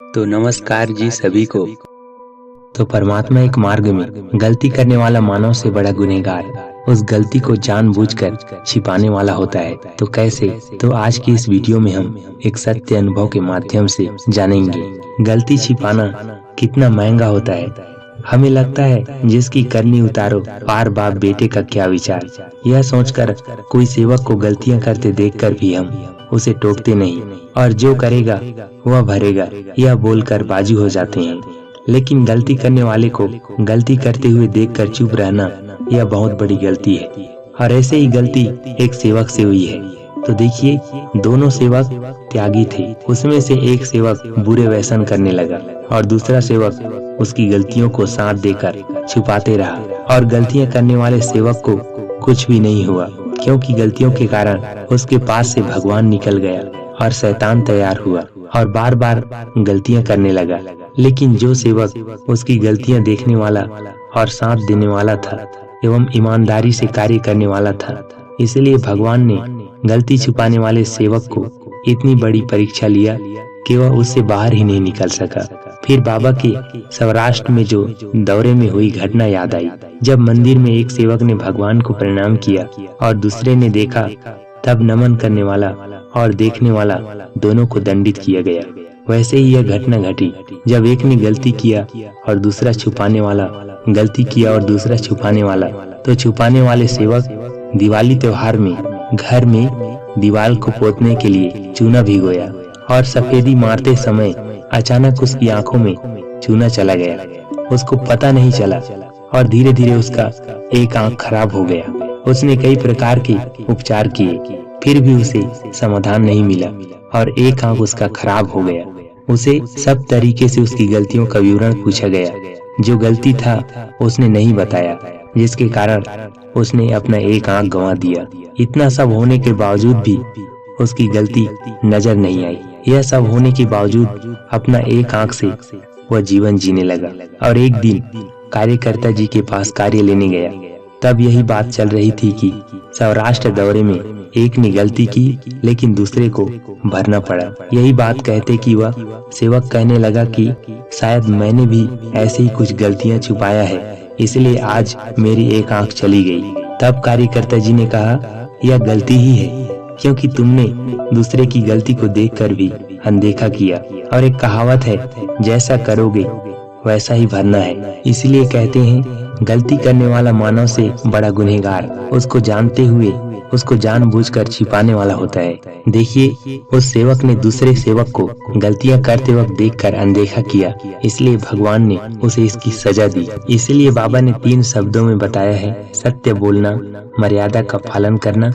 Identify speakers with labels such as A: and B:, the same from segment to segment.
A: तो नमस्कार जी सभी को। तो परमात्मा एक मार्ग में गलती करने वाला मानव से बड़ा गुनहगार उस गलती को जानबूझकर छिपाने वाला होता है। तो कैसे? तो आज की इस वीडियो में हम एक सत्य अनुभव के माध्यम से जानेंगे गलती छिपाना कितना महंगा होता है। हमें लगता है जिसकी करनी उतारो पार बाप बेटे का क्या विचार, यह सोचकर कोई सेवक को गलतियां करते देखकर भी हम उसे टोकते नहीं और जो करेगा वह भरेगा यह बोलकर बाजू हो जाते हैं। लेकिन गलती करने वाले को गलती करते हुए देखकर चुप रहना यह बहुत बड़ी गलती है। और ऐसे ही गलती एक सेवक से हुई है। तो देखिए, दोनों सेवक त्यागी थे। उसमें से एक सेवक बुरे व्यसन करने लगा और दूसरा सेवक उसकी गलतियों को साथ देकर छुपाते रहा। और गलतियां करने वाले सेवक को कुछ भी नहीं हुआ, क्योंकि गलतियों के कारण उसके पास से भगवान निकल गया और शैतान तैयार हुआ और बार बार गलतियां करने लगा। लेकिन जो सेवक उसकी गलतियां देखने वाला और साथ देने वाला था एवं ईमानदारी से कार्य करने वाला था, इसलिए भगवान ने गलती छुपाने वाले सेवक को इतनी बड़ी परीक्षा लिया कि वह उससे बाहर ही नहीं निकल सका। फिर बाबा के सौराष्ट्र में जो दौरे में हुई घटना याद आई। जब मंदिर में एक सेवक ने भगवान को प्रणाम किया और दूसरे ने देखा, तब नमन करने वाला और देखने वाला दोनों को दंडित किया गया। वैसे ही यह घटना घटी जब एक ने गलती किया और दूसरा छुपाने वाला गलती किया और दूसरा छुपाने वाला। तो छुपाने वाले सेवक दिवाली त्योहार में घर में दीवार को पोतने के लिए चूना भिगोया और सफेदी मारते समय अचानक उसकी आंखों में चूना चला गया। उसको पता नहीं चला और धीरे धीरे उसका एक आंख खराब हो गया। उसने कई प्रकार के उपचार किए, फिर भी उसे समाधान नहीं मिला और एक आंख उसका खराब हो गया। उसे सब तरीके से उसकी गलतियों का विवरण पूछा गया। जो गलती था उसने नहीं बताया, जिसके कारण उसने अपना एक आंख गंवा दिया। इतना सब होने के बावजूद भी उसकी गलती नजर नहीं आई। यह सब होने के बावजूद अपना एक आंख से वह जीवन जीने लगा। और एक दिन कार्यकर्ता जी के पास कार्य लेने गया। तब यही बात चल रही थी कि सौराष्ट्र दौरे में एक ने गलती की लेकिन दूसरे को भरना पड़ा। यही बात कहते कि वह सेवक कहने लगा कि शायद मैंने भी ऐसे ही कुछ गलतियां छुपाया है, इसलिए आज मेरी एक आंख चली गई। तब कार्यकर्ता जी ने कहा, यह गलती ही है, क्योंकि तुमने दूसरे की गलती को देखकर भी अनदेखा किया। और एक कहावत है, जैसा करोगे वैसा ही भरना है। इसलिए कहते हैं, गलती करने वाला मानव से बड़ा गुनहगार उसको जानते हुए उसको जानबूझकर छिपाने वाला होता है। देखिए, उस सेवक ने दूसरे सेवक को गलतियां करते वक्त देखकर अनदेखा किया, इसलिए भगवान ने उसे इसकी सजा दी। इसलिए बाबा ने 3 शब्दों में बताया है, सत्य बोलना, मर्यादा का पालन करना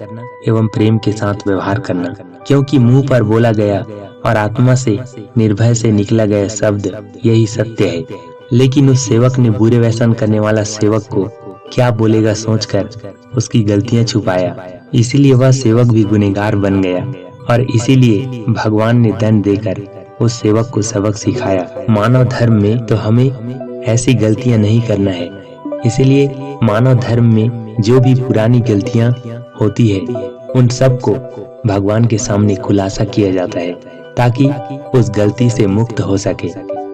A: एवं प्रेम के साथ व्यवहार करना। क्योंकि मुंह पर बोला गया और आत्मा से निर्भय से निकला गया शब्द यही सत्य है। लेकिन उस सेवक ने बुरे व्यसन करने वाला सेवक को क्या बोलेगा सोचकर उसकी गलतियां छुपाया, इसीलिए वह सेवक भी गुनहगार बन गया। और इसीलिए भगवान ने दंड देकर उस सेवक को सबक सिखाया। मानव धर्म में तो हमें ऐसी गलतियां नहीं करना है। इसीलिए मानव धर्म में जो भी पुरानी गलतियां होती है उन सब को भगवान के सामने खुलासा किया जाता है, ताकि उस गलती से मुक्त हो सके।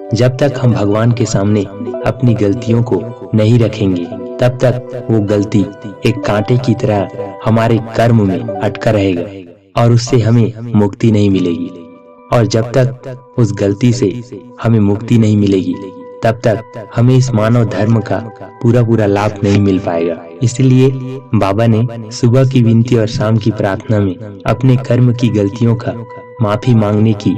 A: जब तक हम भगवान के सामने अपनी गलतियों को नहीं रखेंगे, तब तक वो गलती एक कांटे की तरह हमारे कर्म में अटका रहेगा और उससे हमें मुक्ति नहीं मिलेगी। और जब तक उस गलती से हमें मुक्ति नहीं मिलेगी, तब तक हमें इस मानव धर्म का पूरा लाभ नहीं मिल पाएगा। इसलिए बाबा ने सुबह की विनती और शाम की प्रार्थना में अपने कर्म की गलतियों का माफी मांगने की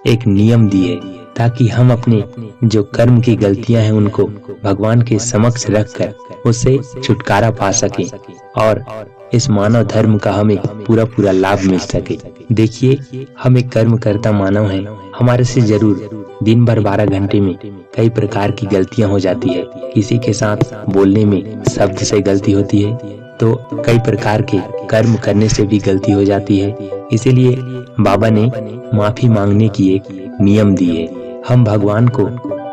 A: एक नियम दी है, ताकि हम अपने जो कर्म की गलतियां हैं उनको भगवान के समक्ष रखकर उससे छुटकारा पा सके और इस मानव धर्म का हमें पूरा लाभ मिल सके। देखिए, हम एक कर्म करता मानव हैं। हमारे से जरूर दिन भर 12 घंटे में कई प्रकार की गलतियां हो जाती है। किसी के साथ बोलने में शब्द से गलती होती है, तो कई प्रकार के कर्म करने से भी गलती हो जाती है। इसीलिए बाबा ने माफी मांगने की एक नियम दी है। हम भगवान को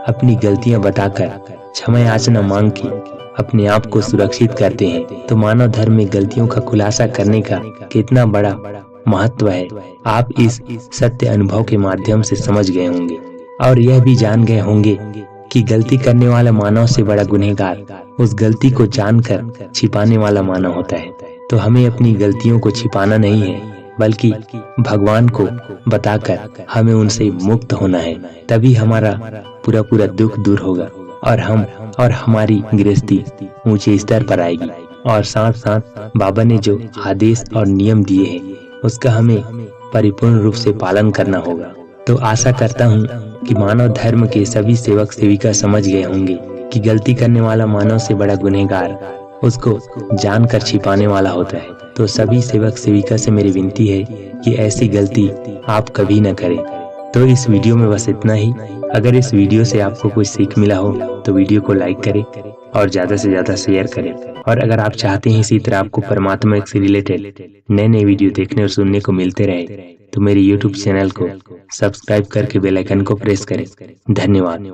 A: अपनी गलतियां बताकर क्षमा याचना मांग के अपने आप को सुरक्षित करते हैं। तो मानव धर्म में गलतियों का खुलासा करने का कितना बड़ा महत्व है, आप इस सत्य अनुभव के माध्यम से समझ गए होंगे। और यह भी जान गए होंगे कि गलती करने वाला मानव से बड़ा गुनहगार उस गलती को जानकर छिपाने वाला मानव होता है। तो हमें अपनी गलतियों को छिपाना नहीं है, बल्कि भगवान को बताकर हमें उनसे मुक्त होना है। तभी हमारा पूरा पूरा दुख दूर होगा और हम और हमारी गृहस्थी ऊंचे स्तर पर आएगी। और साथ साथ बाबा ने जो आदेश और नियम दिए हैं उसका हमें परिपूर्ण रूप से पालन करना होगा। तो आशा करता हूँ कि मानव धर्म के सभी सेवक सेविका समझ गए होंगे कि गलती करने वाला मानव से बड़ा गुनहगार उसको जानकर छिपाने वाला होता है। तो सभी सेवक सेविका से मेरी विनती है कि ऐसी गलती आप कभी न करें। तो इस वीडियो में बस इतना ही। अगर इस वीडियो से आपको कुछ सीख मिला हो तो वीडियो को लाइक करें और ज़्यादा से ज़्यादा शेयर करें। और अगर आप चाहते हैं इसी तरह आपको परमात्मा से रिलेटेड नए नए वीडियो देखने और सुनने को मिलते रहे तो मेरे YouTube चैनल को सब्सक्राइब करके बेल आइकन को प्रेस करें। धन्यवाद।